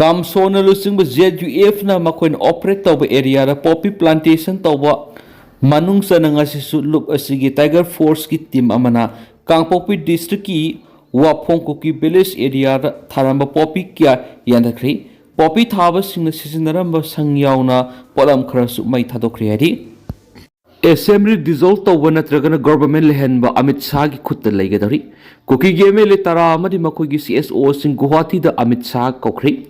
Kamsona lusingba ZUF na makoin operate tawba area da poppy plantation tawba manung sa ngasisu loop asigi Tiger Force ki team amana Kangpopi district ki wapham Kuki village area da tharamba poppy kya yandakri poppy thaba singna sisinaramba sangyauna polam kharasu mai thadokri hari Assembly dissolve tawba natragana government lehenba Amit Shah ki khutta laigadari Kuki MLA tara amadi makoi gi CSO sing Guwahati da Amit Shah kokri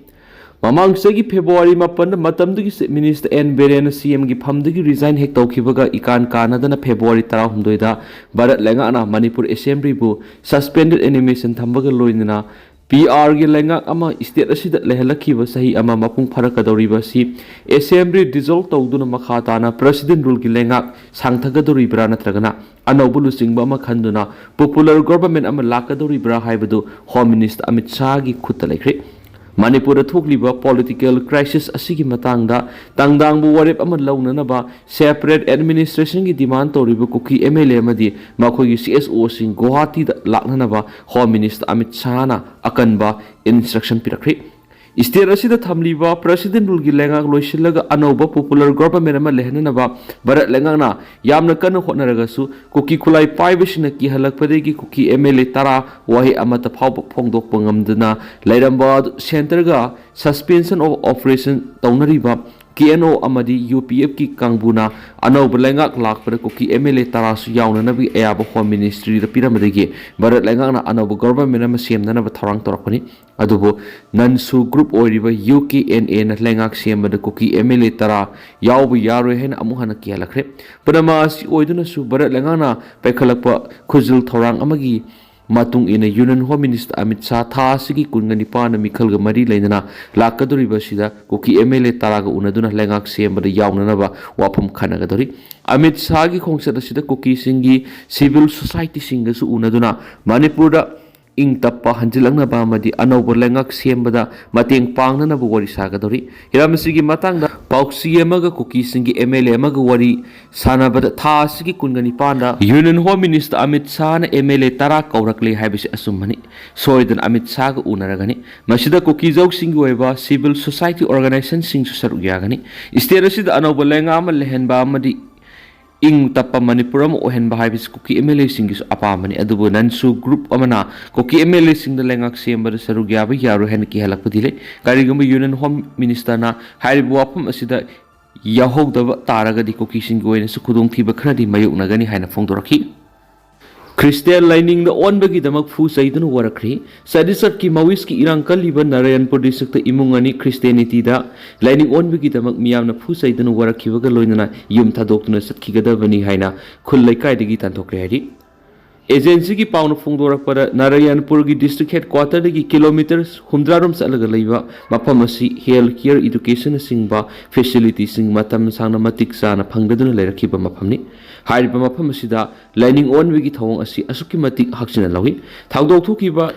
Mamang segi February mapan matamdagi Minister N Beren CM gi phamdagi resign hek tawkhibaga ikan kanadana February 12 da Bharat lenga na Manipur Assembly bu suspended animation thambaga loinana PR gi lenga ama state asida lehalakhiba sahi ama mapung pharakadoriba si Assembly dissolve tawduna makha tana President rule gi lenga sangthagadoribra natragana anobulu singba ama khanduna popular government ama lakadoribra haibadu Home Minister Amit Shah gi khutta laikre Manipur thokliba political crisis asigi matangda tangdangbu warep ama launanaba separate administration gi demand toriba Kuki MLA amadi makhoi CSO sing Guwahati da laknanaba Home Minister Amit Shah na akanba instruction pirakri State asida thamliba President rule gi lenga loisilaga anoba popular government ama lehnanaba Bharat lenga na yamna kana hotnaragasu Kuki khulai paibasina ki halakpadegi Kuki MLA tara wahi amata phawba phongdokpa ngamdana lairamba center ga suspension of operation taunariba KNO amadi UPF ki kangbuna anoba lenga lakpada Kuki MLA tara su yauna nabi ayaba Home Ministry da piramadegi Bharat lenga na anoba government ama semnana ba tharang torakpani adubo nansu group oiriba UKNA na lengak sembada Kuki MLA tara yaubu yaroi hen amuhana kialakre panama si oiduna su Bharat lenga na pekhalakpa khuzul thorang amagi matung ina Union Home Minister Amit Shah tha asigi kungani pana mikhalga mari leinana lakadoriba sida Kuki MLA taraga unaduna lengak sembada yaunanaba wapham khanagadori Amit Shah gi khongsat asida Kuki singi civil society singa su unaduna Manipurda ing tappa hanjilangna ba madi anobo lengak sembada mateng pangnana bu wari sagadori hiramsigi matangda pauksi emaga Kuki singi MLA emaga wari sanabada tha asigi kungani panda Union Home Minister Amit Shah na MLA tara kaurakle haibisi asumani soidan Amit Shah ga unaragani masida Kuki jok singi weba civil society organization sing su saru yagani state asida anobo lenga ama lehenba amadi ing tappa Manipuram ohen bahibis Kuki MLA singis apamani adubo nansu group amana Kuki MLA sing the lengak semba sarugyabi yaru hen ki halakpadile karigum Union Home Minister na haribu apam asida yahog da taraga di Kuki sing goina su khudong thiba khradi mayuk nagani haina phongdoraki Christian lining the on bagi damak fu saidun warakri sadisat ki mawis ki irang kaliba Narayanpur district imungani Christianity da lining on bagi damak miyamna fu saidun warakhibaga loinana yum thadokna satkigadabani haina khullai kaidagi tanthokre hari agency ki pauna phongdorakpada Narayanpur gi district headquarter dagi kilometers 100 salaga leiba mafam asi health care education singba facility sing matam sangna matik sana phangdaduna leirakhiba mafamni hariba mafam asida lining on wigi thawong asi asuki matik haksina lawi thangdok thukiba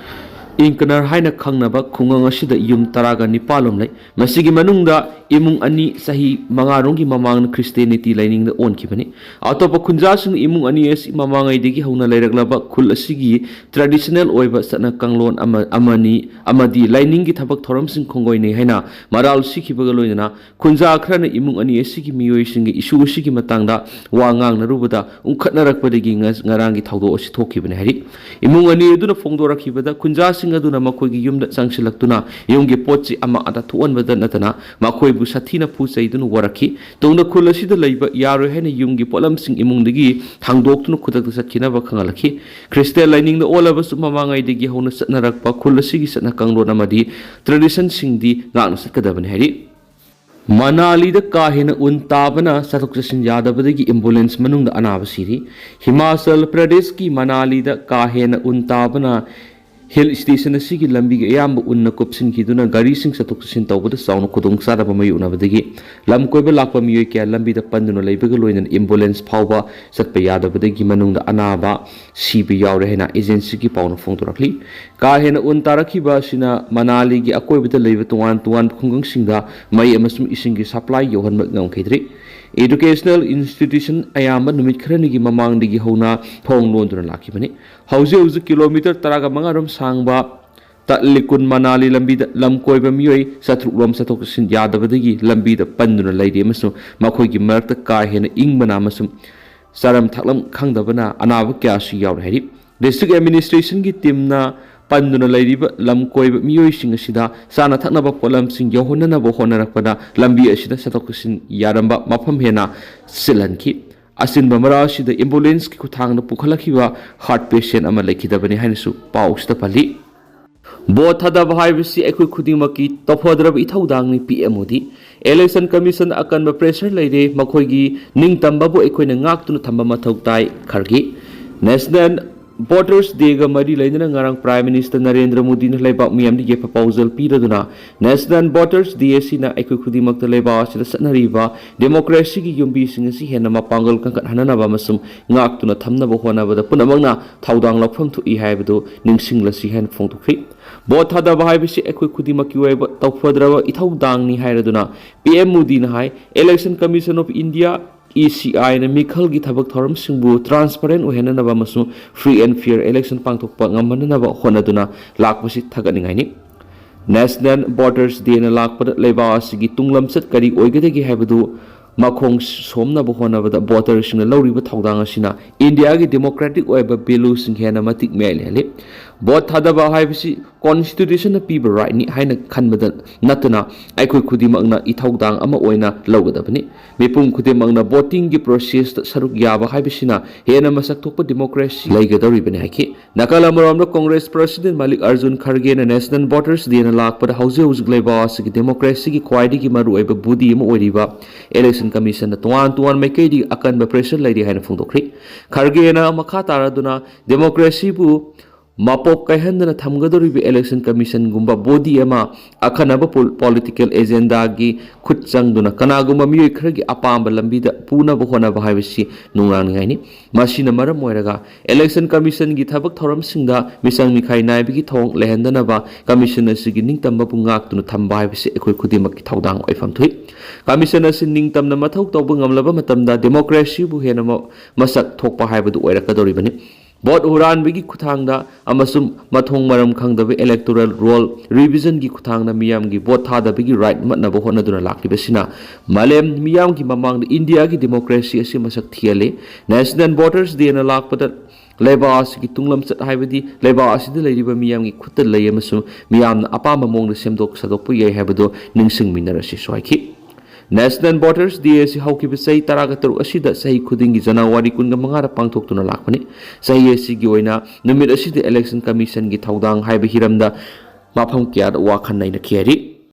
inkanar haina khangnaba khungang asida yum taraga nipalom lai masigi manungda imung ani sahi mangarong mamang Christianity lining the on kibani atopa khunjasing imung ani es mamangai degi hauna lairaklaba khul asigi traditional oiba sana kanglon amani amadi lining gi thabak thoram sing khongoi nei haina maral sikhibaga loina khunja khrana imung ani esigi miyoi sing isu asigi matangda wangang na rubada unkhatnarakpadegi ngarang gi thawdo asi thokibani hari imung ani eduna phongdorakhibada khunja aduna makoigi yumda sangsilaktuna yumgi potsi ama ata thuanbada natana makoibu sathina phu saidun warakhi tongna khulasida leiba yaro hena yumgi polam sing imungdagi thangdoktuna khudak satkina ba khangalakhi Christian lining the all of us mamangai degi hona satnarakpa khulasigi satna kanglo namadi tradition singdi ngana satkadabani hari Manali da kahina untabana satuk sin yadabadagi ambulance manungda anaba siri Himachal Pradesh ki Manali da kahina untabana Hill station asigi lambi ga yamba unna kopsin kiduna gari sing satuk sin tawbada sauna khudong sada ba mayu unabadagi lam koiba lakpa miyoy kya lambi da panduna leibaga loinan ambulance phawba satpa yadabadagi manungda anaba sibi yawre hena agency ki pauna phongdorakli ka hena un tarakhiba sina Manali gi akoibada leiba tuwan khungang singda mai amasum ising gi supply yohan ngam khidri educational institution ayamba numit khrani gi mamang digi hona thong londuna lakibani hauze kilometer taraga mangarom sangba ꯇꯠꯂꯤꯀꯨꯟ ꯃꯅꯥꯂꯤ ꯂꯝꯕꯤꯗ ꯂꯝ ꯀꯣꯏꯕ ꯃꯤꯑꯣꯏ ꯆꯥꯇ꯭ꯔꯨꯛ ꯂꯣꯝ ꯆꯠꯊꯣꯛ ꯆꯠꯁꯤꯟ ꯌꯥꯗꯕꯗꯒꯤ ꯂꯝꯕꯤꯗ ꯄꯟꯗꯨꯅ ꯂꯩꯔꯤ ꯑꯃꯁꯨꯡ ꯃꯈꯣꯏꯒꯤ ꯃꯔꯛꯇ ꯀꯥ ꯍꯦꯟꯅ ꯏꯪꯕꯅ ꯑꯃꯁꯨꯡ ꯆꯥꯔꯝ ꯊꯛꯂꯝ ꯈꯪꯗꯕꯅ ꯑꯅꯥꯕ ꯀꯌꯥꯁꯨ ꯌꯥꯎꯔꯦ ꯍꯥꯏꯔꯤ ꯗꯤꯁꯇ꯭ꯔꯤꯛ ꯑꯦꯗꯃꯤꯅꯤꯁꯇ꯭ꯔꯦꯁꯟꯒꯤ ꯇꯤꯝꯅ ꯄꯟꯗꯨꯅ ꯂꯩꯔꯤꯕ ꯂꯝ ꯀꯣꯏꯕ ꯃꯤꯑꯣꯏꯁꯤꯡ ꯑꯁꯤꯗ ꯆꯥꯅ ꯊꯛꯅꯕ ꯄꯣꯠꯂꯝꯁꯤꯡ ꯌꯧꯍꯟꯅꯅꯕ ꯍꯣꯠꯅꯔꯛꯄꯗ ꯂꯝꯕꯤ ꯑꯁꯤꯗ ꯆꯠꯊꯣꯛ ꯆꯠꯁꯤꯟ ꯌꯥꯔꯝꯕ ꯃꯐꯝ ꯍꯦꯟꯅ ꯆꯤꯜꯍꯟꯈꯤ ꯑꯆꯤꯟꯕ ꯃꯔꯛ ꯑꯁꯤꯗ ꯑꯦꯝꯕꯨꯂꯦꯟꯁꯀꯤ ꯈꯨꯠꯊꯥꯡꯗ ꯄꯨꯈꯠꯂꯛꯈꯤꯕ ꯍꯥꯔꯠ ꯄꯦꯁꯦꯟ ꯑꯃ ꯂꯩꯈꯤꯗꯕꯅꯤ ꯍꯥꯏꯅꯁꯨ ꯄꯥꯎꯁꯤꯗ ꯄꯜꯂꯤ ꯚꯣꯠ ꯊꯥꯗꯕ ꯍꯥꯏꯕꯁꯤ ꯑꯩꯈꯣꯏ ꯈꯨꯗꯤꯡꯃꯛꯀꯤ ꯇꯧꯐꯗ꯭ꯔꯕ ꯏꯊꯧꯗꯥꯡꯅꯤ ꯄꯤꯑꯦꯝꯑꯣꯗꯤ ꯑꯦꯂꯦꯛꯁꯟ ꯀꯃꯤꯁꯟ ꯑꯀꯟꯕ ꯄ꯭ꯔꯦꯁꯔ ꯂꯩꯔꯦ ꯃꯈꯣꯏꯒꯤ ꯅꯤꯡꯇꯝꯕꯕꯨ ꯑꯩꯈꯣꯏꯅ ꯉꯥꯛꯇꯨꯅ ꯊꯝꯕ ꯃꯊꯧ ꯇꯥꯏ ꯈꯔꯒꯤ ꯅꯦꯁꯅꯦꯜ ꯚꯣꯇꯔꯁ ꯗꯦꯒ ꯃꯔꯤ ꯂꯩꯅꯅ ꯉꯔꯥꯡ ꯄ꯭ꯔꯥꯏꯝ ꯃꯤꯅꯤꯁꯇꯔ ꯅꯔꯦꯟꯗ꯭ꯔ ꯃꯣꯗꯤꯅ ꯂꯩꯕꯥꯛ ꯃꯤꯌꯥꯝꯗ ꯌꯦꯠꯄ ꯄꯥꯎꯖꯦꯜ ꯄꯤꯔꯗꯨꯅ ꯅꯦꯁꯅꯦꯜ ꯚꯣꯇꯔꯁ ꯗꯦ ꯑꯁꯤꯅ ꯑꯩꯈꯣꯏ ꯈꯨꯗꯤꯡꯃꯛꯇ ꯂꯩꯕꯥꯛ ꯑꯁꯤꯗ ꯆꯠꯅꯔꯤꯕ ꯗꯦꯃꯣꯀ꯭ꯔꯦꯁꯤꯒꯤ ꯌꯨꯝꯕꯤꯁꯤꯡ ꯑꯁꯤ ꯍꯦꯟꯅ ꯃꯄꯥꯡꯒꯜ ꯀꯟꯈꯠꯍꯟꯅꯕ ꯑꯃꯁꯨꯡ ꯉꯥꯛꯇꯨꯅ ꯊꯝꯅꯕ ꯍꯣꯠꯅꯕꯗ ꯄꯨꯝꯅꯃꯛꯅ ꯊꯧꯗꯥꯡ ꯂꯧꯐꯝ ꯊꯣꯛꯏ ꯍꯥꯏꯕꯗꯨ ꯅꯤꯡꯁꯤꯡꯂꯁꯤ ꯍꯥꯏꯅ ꯐꯣꯡꯗꯣꯛꯈꯤ ꯚꯣꯠ ꯊꯥꯗꯕ ꯍꯥꯏꯕꯁꯤ ꯑꯩꯈꯣꯏ ꯈꯨꯗꯤꯡꯃꯛꯀꯤ ꯑꯣꯏꯕ ꯇꯧꯐꯗ꯭ꯔꯕ ꯏꯊꯧꯗꯥꯡꯅꯤ ꯍꯥꯏꯔꯗꯨꯅ ꯄꯤꯑꯦꯝ ꯃꯣꯗꯤꯅ ꯍꯥꯏ ꯏꯂꯦꯛꯁꯟ ꯀꯃꯤꯁꯟ ꯑꯣꯐ ꯏꯟꯗꯤꯌꯥ ECIꯅ ꯃꯤꯈꯜꯒꯤ ꯊꯕꯛ ꯊꯧꯔꯝꯁꯤꯡꯕꯨ ꯇ꯭ꯔꯥꯟꯁꯄꯔꯦꯟ ꯑꯣꯏꯍꯟꯅꯕ ꯑꯃꯁꯨꯡ ꯐ꯭ꯔꯤ ꯑꯦꯟड ꯐꯤꯌꯔ ꯏꯂꯦꯛꯁꯟ ꯄꯥꯡꯊꯣꯛꯄ ꯉꯝꯍꯟꯅꯕ ꯍꯣꯠꯅꯗꯨꯅ ꯂꯥꯛꯄꯁꯤ ꯊꯥꯒꯠꯅꯤꯡꯉꯥꯏꯅꯤ ꯅꯦꯁꯅꯦꯜ ꯚꯣꯇꯔꯁ ꯗꯦꯅ ꯂꯥꯛꯄꯗ ꯂꯩꯕꯥꯛ ꯑꯁꯤꯒꯤ ꯇꯨꯡꯂꯝꯆꯠ ꯀꯔꯤ ꯑꯣꯏꯒꯗꯒꯦ ꯍꯥꯏꯕꯗꯨ ꯃꯈꯣꯡ ꯁꯣꯝꯅꯕ ꯍꯣꯠꯅꯕꯗ ꯚꯣꯇꯔꯁꯤꯡꯅ ꯂꯧꯔꯤꯕ ꯊꯧꯗꯥꯡ ꯑꯁꯤꯅ ꯏꯟꯗꯤꯌꯥꯒꯤ ꯗꯦꯃꯣꯀ꯭ꯔꯦꯇꯤꯛ ꯑꯣꯏꯕ ꯚꯦꯂꯨꯁꯤꯡ ꯍꯦꯟꯅ ꯃꯇꯤꯛ ꯃꯌꯥꯏ ꯚꯣꯠ ꯊꯥꯗꯕ ꯍꯥꯏꯕꯁꯤ ꯀꯣꯟꯁꯇꯤꯇ꯭ꯌꯨꯁꯟꯅ ꯄꯤꯕ ꯔꯥꯏꯠꯅꯤ ꯍꯥꯏꯅ ꯈꯟꯕꯗ ꯅꯠꯇꯅ ꯑꯩꯈꯣꯏ ꯈꯨꯗꯤꯡꯃꯛꯅ ꯏꯊꯧꯗꯥꯡ ꯑꯃ ꯑꯣꯏꯅ ꯂꯧꯒꯗꯕꯅꯤ ꯃꯤꯄꯨꯝ ꯈꯨꯗꯤꯡꯃꯛꯅ ꯚꯣꯇꯤꯡꯒꯤ ꯄ꯭ꯔꯣꯁꯦꯁꯇ ꯁꯔꯨꯛ ꯌꯥꯕ ꯍꯥꯏꯕꯁꯤꯅ ꯍꯦꯟꯅ ꯃꯁꯛ ꯊꯣꯛꯄ ꯗꯦꯃꯣꯀ꯭ꯔꯦꯁꯤ ꯂꯩꯒꯗꯧꯔꯤꯕꯅꯤ ꯍꯥꯏꯈꯤ ꯅꯥꯀꯜ ꯑꯃꯔꯣꯝꯗ ꯀꯣꯡꯒ꯭ꯔꯦꯁ ꯄ꯭ꯔꯁꯤꯗꯦꯟꯠ ꯃꯜꯂꯤꯛ ꯑꯔꯖꯨꯟ ꯈꯔꯒꯦꯅ ꯅꯦꯁꯅꯦꯜ ꯚꯣꯇꯔꯁ ꯗꯦꯅ ꯂꯥꯛꯄꯗ ꯍꯧꯖꯤꯛ ꯍꯧꯖꯤꯛ ꯂꯩꯕꯥꯛ ꯑꯁꯤꯒꯤ ꯗꯦꯃꯣꯀ꯭ꯔꯦꯁꯤꯒꯤ ꯈ꯭ꯋꯥꯏꯗꯒꯤ ꯃꯔꯨꯑꯣꯏꯕ ꯕꯨꯗꯤ ꯑꯃ ꯑꯣꯏꯔꯤꯕ ꯏꯂꯦꯛꯁꯟ ꯀꯃꯤꯁꯟꯅ ꯇꯣꯉꯥꯟ ꯃꯥꯏꯀꯩꯗꯒꯤ ꯑꯀꯟꯕ ꯄ꯭ꯔꯦꯁꯔ ꯂꯩꯔꯤ ꯍꯥꯏꯅ ꯐꯣꯡꯗꯣꯛꯈ꯭ꯔꯤ ꯈꯔꯒꯦꯅ ꯃꯈꯥ ꯇꯥꯔꯗꯨꯅ ꯗꯦꯃꯣꯀ꯭ꯔꯦꯁꯤꯕꯨ ꯃꯄꯣꯞ ꯀꯥꯏꯍꯟꯗꯅ ꯊꯝꯒꯗꯧꯔꯤꯕ ꯏꯂꯦꯛꯁꯟ ꯀꯃꯤꯁꯟꯒꯨꯝꯕ ꯕꯣꯗꯤ ꯑꯃ ꯑꯈꯟꯅꯕ ꯄꯣꯂꯤꯇꯤꯀꯦꯜ ꯑꯦꯖꯦꯟꯗꯥꯒꯤ ꯈꯨꯠ ꯆꯪꯗꯨꯅ ꯀꯅꯥꯒꯨꯝꯕ ꯃꯤꯑꯣꯏ ꯈꯔꯒꯤ ꯑꯄꯥꯝꯕ ꯂꯝꯕꯤꯗ ꯄꯨꯅꯕ ꯍꯣꯠꯅꯕ ꯍꯥꯏꯕꯁꯤ ꯅꯨꯡꯅꯥꯡꯅꯤꯡꯉꯥꯏꯅꯤ ꯃꯁꯤꯅ ꯃꯔꯝ ꯑꯣꯏꯔꯒ ꯏꯂꯦꯛꯁꯟ ꯀꯃꯤꯁꯟꯒꯤ ꯊꯕꯛ ꯊꯧꯔꯝꯁꯤꯡꯗ ꯃꯤꯆꯪ ꯃꯤꯈꯥꯏ ꯅꯥꯏꯕꯒꯤ ꯊꯧꯑꯣꯡ ꯂꯩꯍꯟꯗꯅꯕ ꯀꯃꯤꯁꯟ ꯑꯁꯤꯒꯤ ꯅꯤꯡꯇꯝꯕꯕꯨ ꯉꯥꯛꯇꯨꯅ ꯊꯝꯕ ꯍꯥꯏꯕꯁꯤ ꯑꯩꯈꯣꯏ ꯈꯨꯗꯤꯡꯃꯛꯀꯤ ꯊꯧꯗꯥꯡ ꯑꯣꯏꯐꯝ ꯊꯣꯛꯏ ꯀꯃꯤꯁꯟ ꯑꯁꯤ ꯅꯤꯡꯇꯝꯅ ꯃꯊꯧ ꯇꯧꯕ ꯉꯝꯂꯕ ꯃꯇꯝꯗ ꯗꯦꯃꯣꯀ꯭ꯔꯦꯁꯤꯕꯨ ꯍꯦꯟꯅ ꯃꯁꯛ ꯊꯣꯛꯄ ꯍꯥꯏꯕꯗꯨ ꯑꯣꯏꯔꯛꯀꯗꯧꯔꯤꯕꯅꯤ ꯚꯣꯠ ꯍꯨꯔꯥꯟꯕꯒꯤ ꯈꯨꯠꯊꯥꯡꯗ ꯑꯃꯁꯨꯡ ꯃꯊꯣꯡ ꯃꯔꯝ ꯈꯪꯗꯕ ꯏꯂꯦꯛꯇꯣꯔꯦꯜ ꯔꯣꯜ ꯔꯤꯚꯤꯖꯟꯒꯤ ꯈꯨꯠꯊꯥꯡꯗ ꯃꯤꯌꯥꯝꯒꯤ ꯚꯣꯠ ꯊꯥꯗꯕꯒꯤ ꯔꯥꯏꯠ ꯃꯠꯅꯕ ꯍꯣꯠꯅꯗꯨꯅ ꯂꯥꯛꯂꯤꯕꯁꯤꯅ ꯃꯥꯂꯦꯝ ꯃꯤꯌꯥꯝꯒꯤ ꯃꯃꯥꯡꯗ ꯏꯟꯗꯤꯌꯥꯒꯤ ꯗꯦꯃꯣꯀ꯭ꯔꯦꯁꯤ ꯑꯁꯤ ꯃꯁꯛ ꯊꯤꯍꯜꯂꯤ ꯅꯦꯁꯅꯦꯜ ꯚꯣꯇꯔꯁ ꯗꯦꯅ ꯂꯥꯛꯄꯗ ꯂꯩꯕꯥꯛ ꯑꯁꯤꯒꯤ ꯇꯨꯡꯂꯝꯆꯠ ꯍꯥꯏꯕꯗꯤ ꯂꯩꯕꯥꯛ ꯑꯁꯤꯗ ꯂꯩꯔꯤꯕ ꯃꯤꯌꯥꯝꯒꯤ ꯈꯨꯠꯇ ꯂꯩ ꯑꯃꯁꯨꯡ ꯃꯤꯌꯥꯝꯅ ꯑꯄꯥꯝꯕ ꯃꯑꯣꯡꯗ ꯁꯦꯝꯗꯣꯛ ꯁꯥꯗꯣꯛꯄ ꯌꯥꯏ ꯍꯥꯏꯕꯗꯨ ꯅꯤꯡꯁꯤꯡꯃꯤꯟꯅꯔꯁꯤꯁꯨ ꯍꯥꯏꯈꯤ ꯅꯦꯁꯅꯦꯜ ꯚꯣꯇꯔꯁ ꯗꯦ ꯑꯁꯤ ꯍꯧꯈꯤꯕ ꯆꯍꯤ 13 ꯑꯁꯤꯗ ꯆꯍꯤ ꯈꯨꯗꯤꯡꯒꯤ ꯖꯅꯋꯥꯔꯤ 15ꯗ ꯄꯥꯡꯊꯣꯛꯇꯨꯅ ꯂꯥꯛꯄꯅꯤ ꯆꯍꯤ ꯑꯁꯤꯒꯤ ꯑꯣꯏꯅ ꯅꯨꯃꯤꯠ ꯑꯁꯤꯗ ꯏꯂꯦꯛꯁꯟ ꯀꯃꯤꯁꯟꯒꯤ ꯊꯧꯗꯥꯡ ꯍꯥꯏꯕ ꯍꯤꯔꯝꯗ ꯃꯐꯝ ꯀꯌꯥꯗ ꯋꯥꯈꯜ ꯅꯩꯅꯈꯤ ꯍꯥꯏꯔꯤ